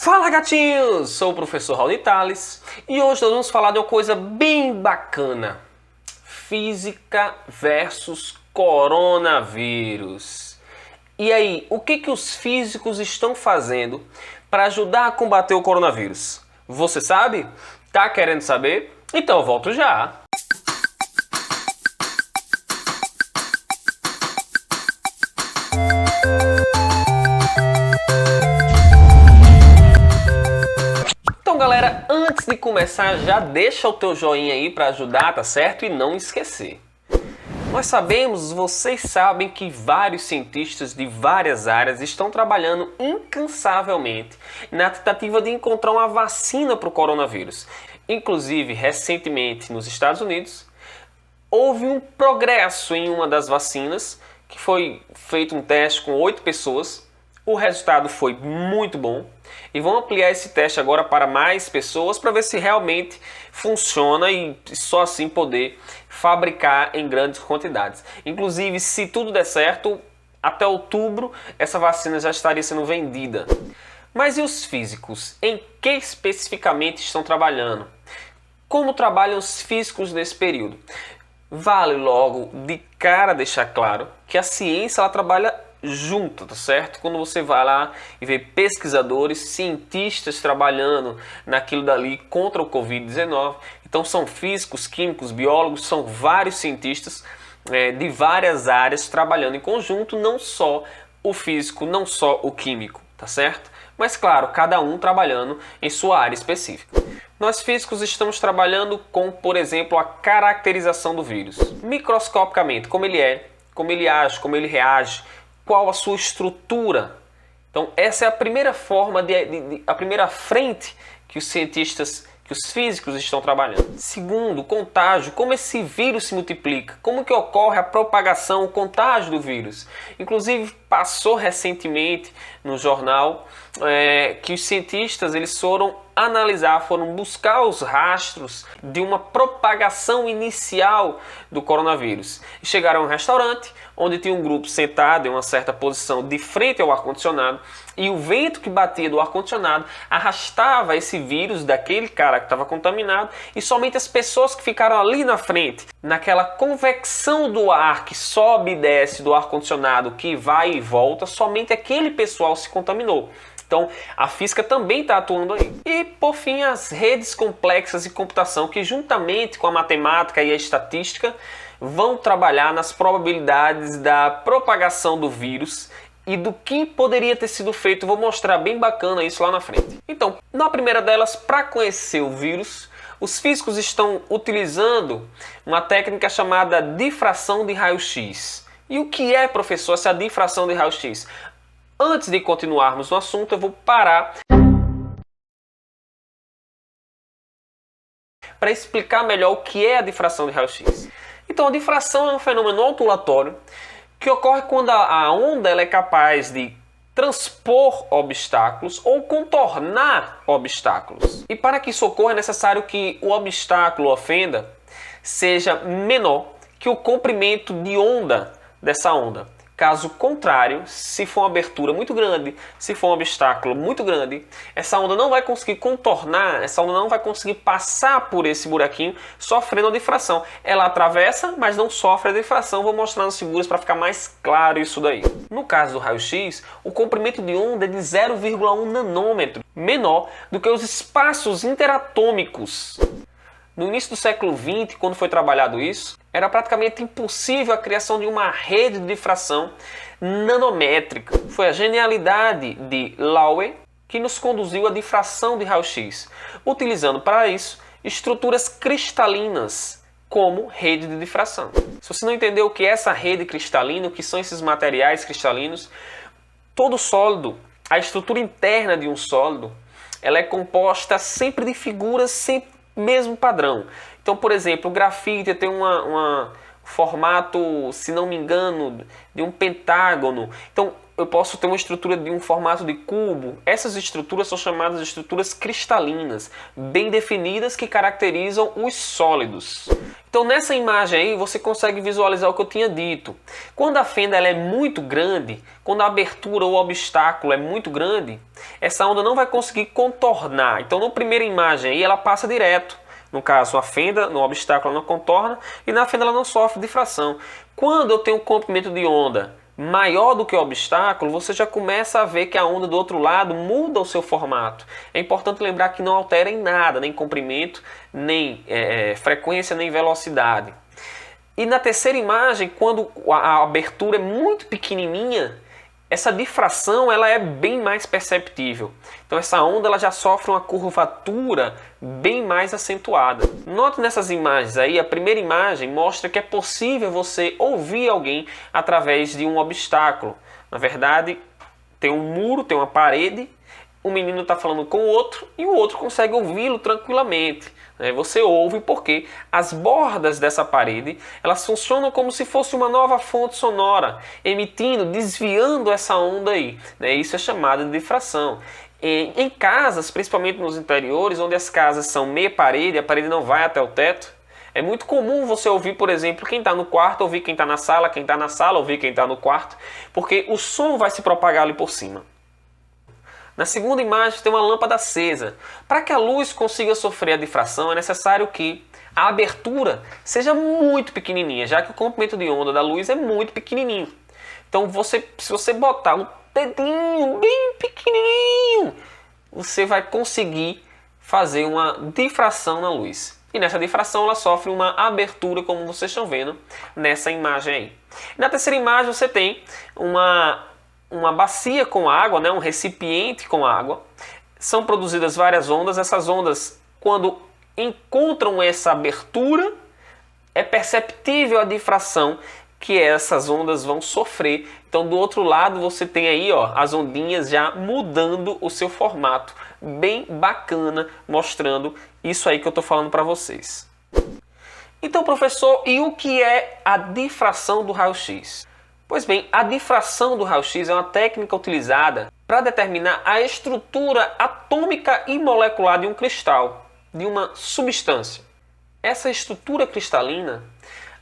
Fala gatinhos! Sou o professor Raul Tales e hoje nós vamos falar de uma coisa bem bacana. Física versus coronavírus. E aí, o que os físicos estão fazendo para ajudar a combater o coronavírus? Você sabe? Tá querendo saber? Então eu volto já! Então galera, antes de começar já deixa o teu joinha aí para ajudar, tá certo? E não esquecer. Nós sabemos, vocês sabem que vários cientistas de várias áreas estão trabalhando incansavelmente na tentativa de encontrar uma vacina para o coronavírus. Inclusive, recentemente nos Estados Unidos, houve um progresso em uma das vacinas, que foi feito um teste com 8 pessoas. O resultado foi muito bom e vão ampliar esse teste agora para mais pessoas para ver se realmente funciona e só assim poder fabricar em grandes quantidades. Inclusive, se tudo der certo, até outubro essa vacina já estaria sendo vendida. Mas e os físicos? Em que especificamente estão trabalhando? Como trabalham os físicos nesse período? Vale logo de cara deixar claro que a ciência ela trabalha junto, tá certo? Quando você vai lá e vê pesquisadores, cientistas trabalhando naquilo dali contra o Covid-19, então são físicos, químicos, biólogos, são vários cientistas de várias áreas trabalhando em conjunto, não só o físico, não só o químico, tá certo? Mas claro, cada um trabalhando em sua área específica. Nós físicos estamos trabalhando com, por exemplo, a caracterização do vírus. Microscopicamente, como ele é, como ele age, como ele reage, qual a sua estrutura. Então essa é a primeira forma, a primeira frente que os cientistas, que os físicos estão trabalhando. Segundo, contágio, como esse vírus se multiplica, como que ocorre a propagação, o contágio do vírus. Inclusive passou recentemente no jornal que os cientistas eles foram analisar, foram buscar os rastros de uma propagação inicial do coronavírus. E chegaram a um restaurante onde tinha um grupo sentado em uma certa posição de frente ao ar-condicionado e o vento que batia do ar-condicionado arrastava esse vírus daquele cara que estava contaminado e somente as pessoas que ficaram ali na frente, naquela convecção do ar que sobe e desce do ar-condicionado, que vai e volta, somente aquele pessoal se contaminou. Então, a física também está atuando aí. E, por fim, as redes complexas de computação, que juntamente com a matemática e a estatística, vão trabalhar nas probabilidades da propagação do vírus e do que poderia ter sido feito. Vou mostrar bem bacana isso lá na frente. Então, na primeira delas, para conhecer o vírus, os físicos estão utilizando uma técnica chamada difração de raio-x. E o que é, professor, essa difração de raio-x? Antes de continuarmos no assunto, eu vou parar para explicar melhor o que é a difração de raio-x. Então, a difração é um fenômeno ondulatório que ocorre quando a onda ela é capaz de transpor obstáculos ou contornar obstáculos. E para que isso ocorra, é necessário que o obstáculo ou fenda seja menor que o comprimento de onda dessa onda. Caso contrário, se for uma abertura muito grande, se for um obstáculo muito grande, essa onda não vai conseguir contornar, essa onda não vai conseguir passar por esse buraquinho, sofrendo a difração. Ela atravessa, mas não sofre a difração. Vou mostrar nas figuras para ficar mais claro isso daí. No caso do raio-x, o comprimento de onda é de 0,1 nanômetro, menor do que os espaços interatômicos. No início do século XX, quando foi trabalhado isso, era praticamente impossível a criação de uma rede de difração nanométrica. Foi a genialidade de Laue que nos conduziu à difração de raio-x, utilizando para isso estruturas cristalinas como rede de difração. Se você não entendeu o que é essa rede cristalina, o que são esses materiais cristalinos, todo sólido, a estrutura interna de um sólido, ela é composta sempre de figuras sempre mesmo padrão. Então, por exemplo, o grafite tem um formato, se não me engano, de um pentágono. Então, eu posso ter uma estrutura de um formato de cubo. Essas estruturas são chamadas de estruturas cristalinas, bem definidas, que caracterizam os sólidos. Então nessa imagem aí você consegue visualizar o que eu tinha dito. Quando a fenda ela é muito grande, quando a abertura ou obstáculo é muito grande, essa onda não vai conseguir contornar. Então na primeira imagem aí ela passa direto. No caso, a fenda, no obstáculo ela não contorna e na fenda ela não sofre difração. Quando eu tenho um comprimento de onda maior do que o obstáculo, você já começa a ver que a onda do outro lado muda o seu formato. É importante lembrar que não altera em nada, nem comprimento, nem frequência, nem velocidade. E na terceira imagem, quando a abertura é muito pequenininha, essa difração ela é bem mais perceptível. Então essa onda ela já sofre uma curvatura bem mais acentuada. Note nessas imagens aí, a primeira imagem mostra que é possível você ouvir alguém através de um obstáculo. Na verdade, tem um muro, tem uma parede, o menino está falando com o outro e o outro consegue ouvi-lo tranquilamente. Você ouve porque as bordas dessa parede elas funcionam como se fosse uma nova fonte sonora, emitindo, desviando essa onda aí. Isso é chamado de difração. Em casas, principalmente nos interiores, onde as casas são meia parede, a parede não vai até o teto, é muito comum você ouvir, por exemplo, quem está no quarto, ouvir quem está na sala, quem está na sala, ouvir quem está no quarto, porque o som vai se propagar ali por cima. Na segunda imagem tem uma lâmpada acesa. Para que a luz consiga sofrer a difração é necessário que a abertura seja muito pequenininha, já que o comprimento de onda da luz é muito pequenininho. Então se você botar um dedinho bem pequenininho, você vai conseguir fazer uma difração na luz. E nessa difração ela sofre uma abertura, como vocês estão vendo nessa imagem aí. Na terceira imagem você tem uma bacia com água, um recipiente com água. São produzidas várias ondas. Essas ondas, quando encontram essa abertura, é perceptível a difração que essas ondas vão sofrer. Então do outro lado você tem aí as ondinhas já mudando o seu formato. Bem bacana, mostrando isso aí que eu estou falando para vocês. Então, professor, e o que é a difração do raio-x? Pois bem, a difração do raio-x é uma técnica utilizada para determinar a estrutura atômica e molecular de um cristal, de uma substância. Essa estrutura cristalina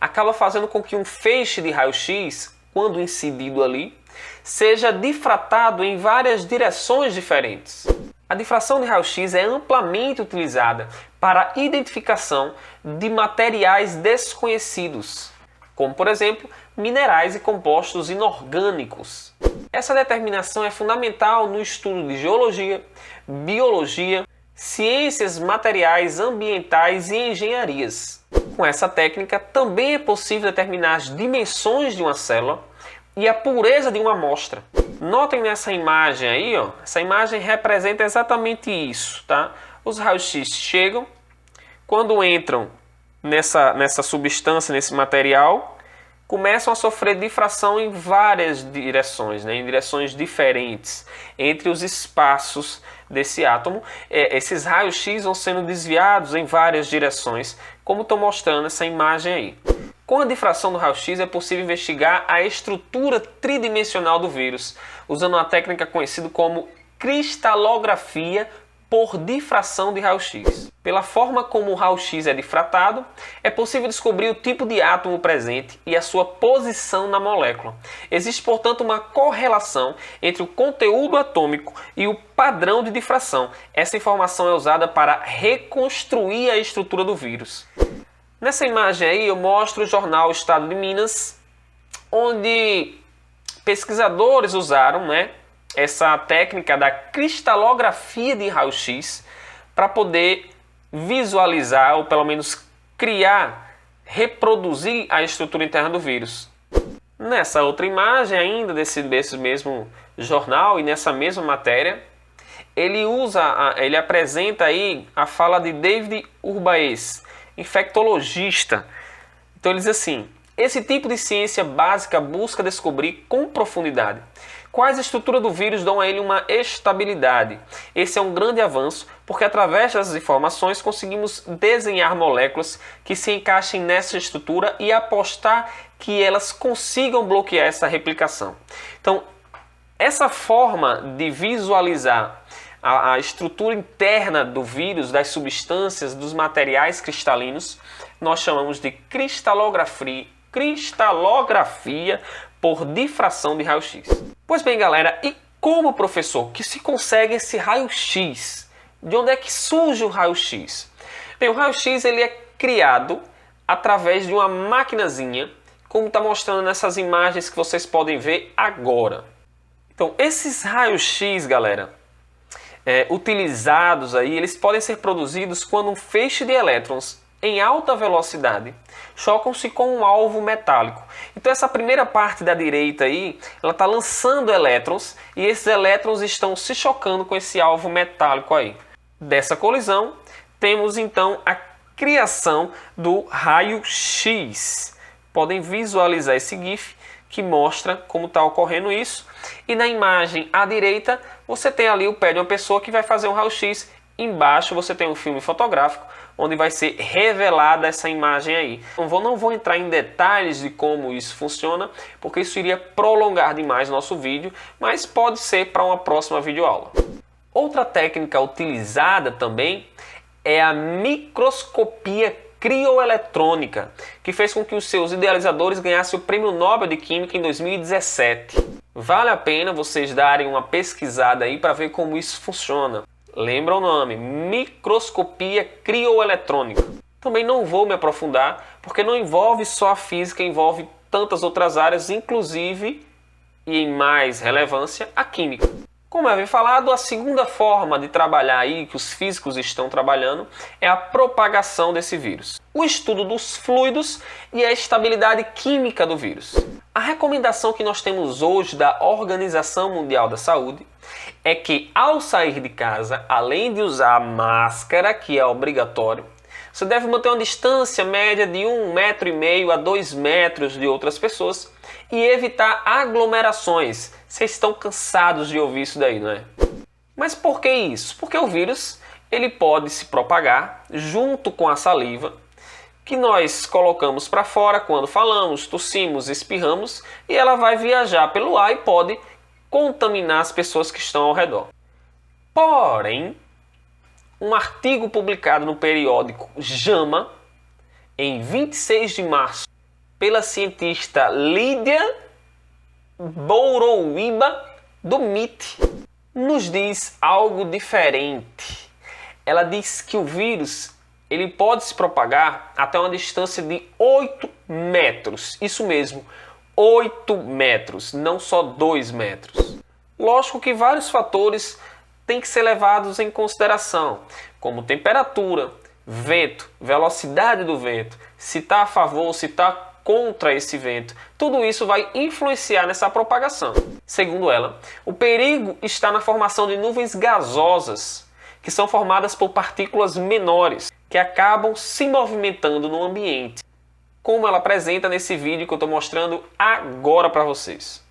acaba fazendo com que um feixe de raio-x, quando incidido ali, seja difratado em várias direções diferentes. A difração de raio-x é amplamente utilizada para a identificação de materiais desconhecidos, como, por exemplo, minerais e compostos inorgânicos. Essa determinação é fundamental no estudo de geologia, biologia, ciências materiais, ambientais e engenharias. Com essa técnica, também é possível determinar as dimensões de uma célula e a pureza de uma amostra. Notem nessa imagem aí, essa imagem representa exatamente isso, tá? Os raios-x chegam, quando entram nessa substância, nesse material, começam a sofrer difração em várias direções, em direções diferentes entre os espaços desse átomo. Esses raios-x vão sendo desviados em várias direções, como estou mostrando essa imagem aí. Com a difração do raio-x é possível investigar a estrutura tridimensional do vírus, usando uma técnica conhecida como cristalografia por difração de raio-x. Pela forma como o raio-x é difratado, é possível descobrir o tipo de átomo presente e a sua posição na molécula. Existe, portanto, uma correlação entre o conteúdo atômico e o padrão de difração. Essa informação é usada para reconstruir a estrutura do vírus. Nessa imagem aí eu mostro o jornal Estado de Minas, onde pesquisadores usaram essa técnica da cristalografia de raio-x para poder visualizar, ou pelo menos criar, reproduzir a estrutura interna do vírus. Nessa outra imagem ainda desse mesmo jornal e nessa mesma matéria, ele apresenta aí a fala de David Urbaez, infectologista. Então ele diz assim: esse tipo de ciência básica busca descobrir com profundidade quais estruturas do vírus dão a ele uma estabilidade. Esse é um grande avanço, porque através dessas informações conseguimos desenhar moléculas que se encaixem nessa estrutura e apostar que elas consigam bloquear essa replicação. Então, Essa forma de visualizar a estrutura interna do vírus, das substâncias, dos materiais cristalinos, nós chamamos de cristalografia por difração de raio-x. Pois bem, galera, e como, professor, que se consegue esse raio-x? De onde é que surge o raio-x? Bem, o raio-x ele é criado através de uma maquinazinha, como está mostrando nessas imagens que vocês podem ver agora. Então, esses raios-x, galera, utilizados aí, eles podem ser produzidos quando um feixe de elétrons em alta velocidade chocam-se com um alvo metálico. Então essa primeira parte da direita aí, ela está lançando elétrons e esses elétrons estão se chocando com esse alvo metálico aí. Dessa colisão, temos então a criação do raio-x. Podem visualizar esse GIF que mostra como está ocorrendo isso. E na imagem à direita, você tem ali o pé de uma pessoa que vai fazer um raio-x. Embaixo você tem um filme fotográfico onde vai ser revelada essa imagem aí. Não vou entrar em detalhes de como isso funciona, porque isso iria prolongar demais nosso vídeo, mas pode ser para uma próxima videoaula. Outra técnica utilizada também é a microscopia crioeletrônica, que fez com que os seus idealizadores ganhassem o Prêmio Nobel de Química em 2017. Vale a pena vocês darem uma pesquisada aí para ver como isso funciona. Lembra o nome, microscopia crioeletrônica. Também não vou me aprofundar, porque não envolve só a física, envolve tantas outras áreas, inclusive, e em mais relevância, a química. Como eu havia falado, a segunda forma de trabalhar aí, que os físicos estão trabalhando, é a propagação desse vírus. O estudo dos fluidos e a estabilidade química do vírus. A recomendação que nós temos hoje da Organização Mundial da Saúde é que, ao sair de casa, além de usar a máscara, que é obrigatório, você deve manter uma distância média de 1,5 m a 2 metros de outras pessoas e evitar aglomerações. Vocês estão cansados de ouvir isso daí, não é? Mas por que isso? Porque o vírus ele pode se propagar junto com a saliva que nós colocamos para fora quando falamos, tossimos, espirramos, e ela vai viajar pelo ar e pode contaminar as pessoas que estão ao redor. Porém, um artigo publicado no periódico JAMA, em 26 de março, pela cientista Lídia Bourouiba, do MIT, nos diz algo diferente. Ela diz que o vírus ele pode se propagar até uma distância de 8 metros. Isso mesmo, 8 metros, não só 2 metros. Lógico que vários fatores têm que ser levados em consideração, como temperatura, vento, velocidade do vento, se está a favor, se está contra esse vento. Tudo isso vai influenciar nessa propagação. Segundo ela, o perigo está na formação de nuvens gasosas, que são formadas por partículas menores, que acabam se movimentando no ambiente, como ela apresenta nesse vídeo que eu estou mostrando agora para vocês.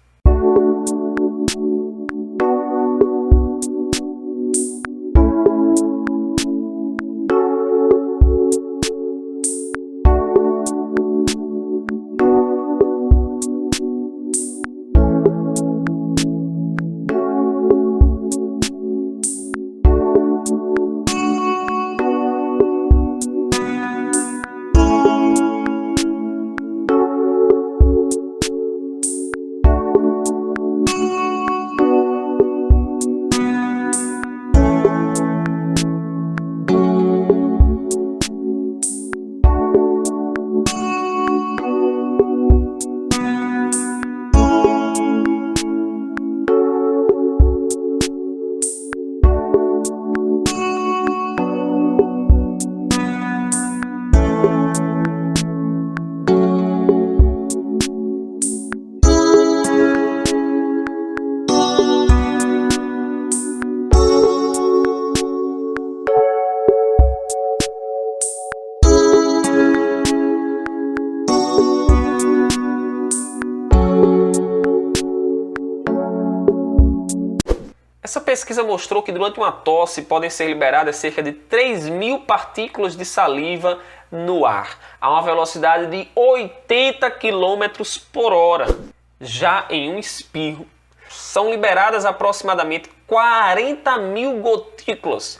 Essa pesquisa mostrou que durante uma tosse podem ser liberadas cerca de 3.000 partículas de saliva no ar, a uma velocidade de 80 km por hora. Já em um espirro, são liberadas aproximadamente 40 mil gotículas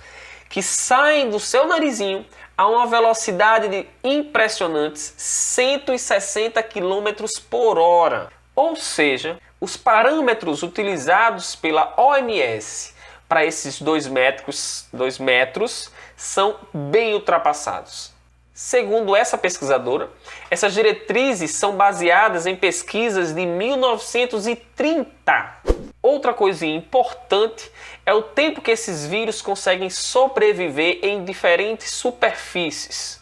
que saem do seu narizinho a uma velocidade de impressionantes 160 km por hora. Ou seja, os parâmetros utilizados pela OMS para esses 2 metros são bem ultrapassados. Segundo essa pesquisadora, essas diretrizes são baseadas em pesquisas de 1930. Outra coisinha importante é o tempo que esses vírus conseguem sobreviver em diferentes superfícies.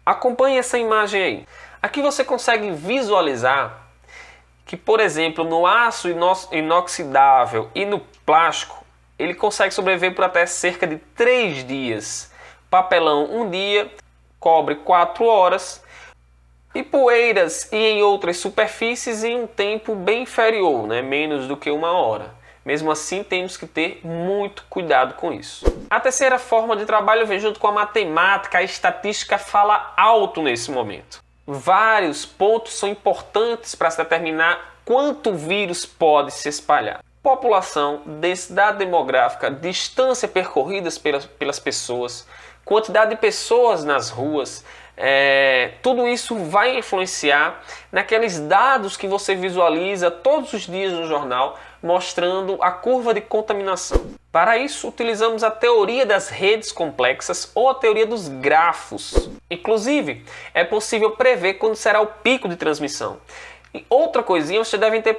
Acompanhe essa imagem aí. Aqui você consegue visualizar que, por exemplo, no aço inoxidável e no plástico, ele consegue sobreviver por até cerca de 3 dias. Papelão 1 dia, cobre 4 horas e poeiras e em outras superfícies em um tempo bem inferior, menos do que 1 hora. Mesmo assim, temos que ter muito cuidado com isso. A terceira forma de trabalho vem junto com a matemática. A estatística fala alto nesse momento. Vários pontos são importantes para se determinar quanto vírus pode se espalhar. População, densidade demográfica, distância percorridas pelas pessoas, quantidade de pessoas nas ruas, tudo isso vai influenciar naqueles dados que você visualiza todos os dias no jornal, mostrando a curva de contaminação. Para isso, utilizamos a teoria das redes complexas ou a teoria dos grafos. Inclusive, é possível prever quando será o pico de transmissão. E outra coisinha, você deve ter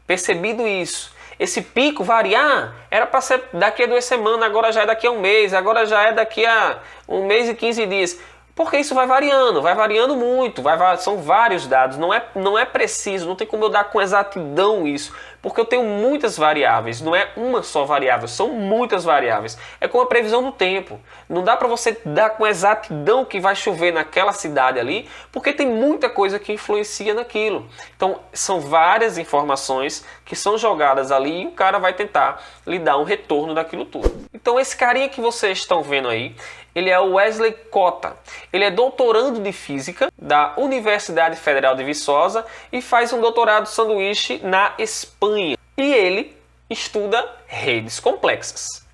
percebido isso. Esse pico variar era para ser daqui a 2 semanas, agora já é daqui a 1 mês, agora já é daqui a 1 mês e 15 dias. Porque isso vai variando muito, são vários dados, não é preciso, não tem como eu dar com exatidão isso, porque eu tenho muitas variáveis, não é uma só variável, são muitas variáveis. É como a previsão do tempo, não dá para você dar com exatidão que vai chover naquela cidade ali, porque tem muita coisa que influencia naquilo. Então são várias informações que são jogadas ali e o cara vai tentar lhe dar um retorno daquilo tudo. Então esse carinha que vocês estão vendo aí, ele é o Wesley Cota. Ele é doutorando de Física da Universidade Federal de Viçosa e faz um doutorado sanduíche na Espanha. E ele estuda redes complexas.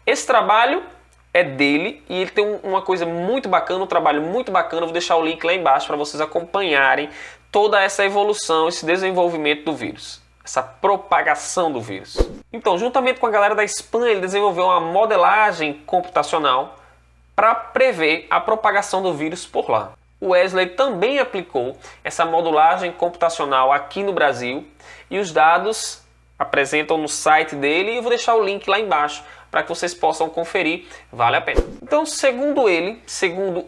Esse trabalho é dele e ele tem uma coisa muito bacana, um trabalho muito bacana. Eu vou deixar o link lá embaixo para vocês acompanharem toda essa evolução, esse desenvolvimento do vírus, essa propagação do vírus. Então, juntamente com a galera da Espanha, ele desenvolveu uma modelagem computacional para prever a propagação do vírus por lá. O Wesley também aplicou essa modelagem computacional aqui no Brasil e os dados apresentam no site dele e eu vou deixar o link lá embaixo para que vocês possam conferir, vale a pena. Então, segundo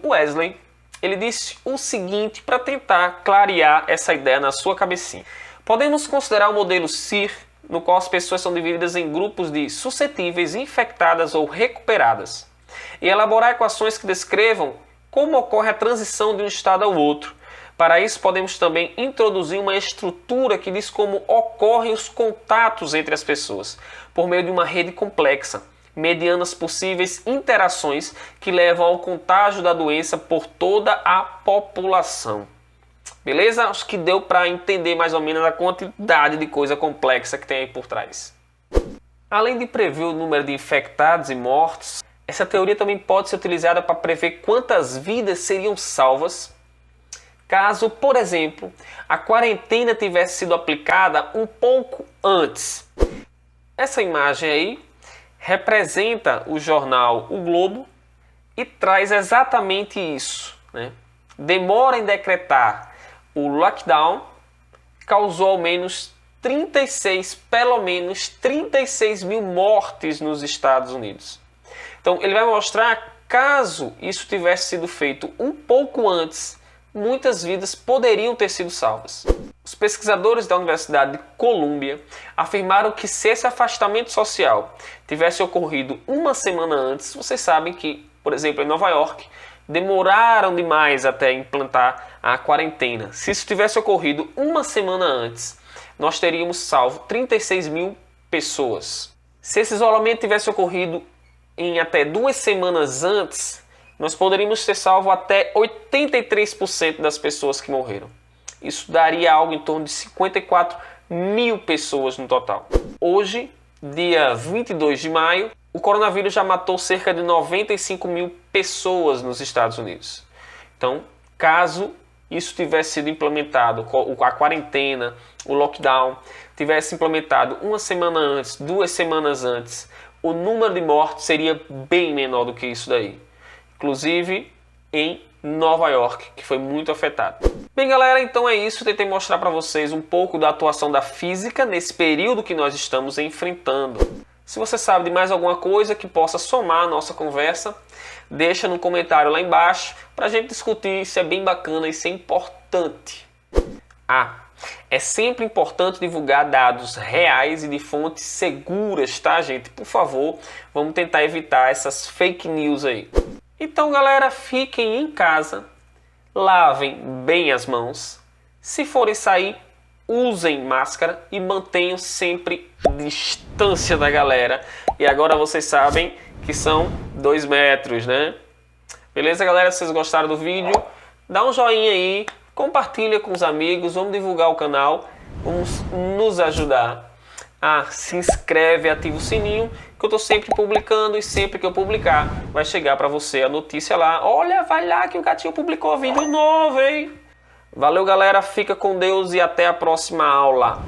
o Wesley, ele disse o seguinte para tentar clarear essa ideia na sua cabecinha. Podemos considerar o modelo SIR, no qual as pessoas são divididas em grupos de suscetíveis, infectadas ou recuperadas, e elaborar equações que descrevam como ocorre a transição de um estado ao outro. Para isso, podemos também introduzir uma estrutura que diz como ocorrem os contatos entre as pessoas, por meio de uma rede complexa, mediante as possíveis interações que levam ao contágio da doença por toda a população. Beleza? Acho que deu para entender mais ou menos a quantidade de coisa complexa que tem aí por trás. Além de prever o número de infectados e mortos, essa teoria também pode ser utilizada para prever quantas vidas seriam salvas caso, por exemplo, a quarentena tivesse sido aplicada um pouco antes. Essa imagem aí representa o jornal O Globo e traz exatamente isso, Demora em decretar o lockdown causou ao menos pelo menos 36 mil mortes nos Estados Unidos. Então ele vai mostrar, caso isso tivesse sido feito um pouco antes, muitas vidas poderiam ter sido salvas. Os pesquisadores da Universidade de Colômbia afirmaram que se esse afastamento social tivesse ocorrido 1 semana antes, vocês sabem que, por exemplo, em Nova York, demoraram demais até implantar a quarentena. Se isso tivesse ocorrido 1 semana antes, nós teríamos salvo 36 mil pessoas. Se esse isolamento tivesse ocorrido em até 2 semanas antes, nós poderíamos ter salvo até 83% das pessoas que morreram. Isso daria algo em torno de 54 mil pessoas no total. Hoje, dia 22 de maio, o coronavírus já matou cerca de 95 mil pessoas nos Estados Unidos. Então, caso isso tivesse sido implementado, a quarentena, o lockdown, tivesse implementado uma semana antes, 2 semanas antes, o número de mortes seria bem menor do que isso daí. Inclusive em Nova York, que foi muito afetado. Bem, galera, então é isso. Tentei mostrar para vocês um pouco da atuação da física nesse período que nós estamos enfrentando. Se você sabe de mais alguma coisa que possa somar a nossa conversa, deixa no comentário lá embaixo para a gente discutir. Isso é bem bacana, isso é importante. É sempre importante divulgar dados reais e de fontes seguras, tá, gente? Por favor, vamos tentar evitar essas fake news aí. Então, galera, fiquem em casa, lavem bem as mãos. Se forem sair, usem máscara e mantenham sempre distância da galera. E agora vocês sabem que são 2 metros, né? Beleza, galera? Se vocês gostaram do vídeo, dá um joinha aí, compartilha com os amigos, vamos divulgar o canal, vamos nos ajudar. Se inscreve, ativa o sininho, que eu tô sempre publicando e sempre que eu publicar vai chegar para você a notícia lá. Olha, vai lá que o Gatinho publicou vídeo novo, hein? Valeu, galera, fica com Deus e até a próxima aula.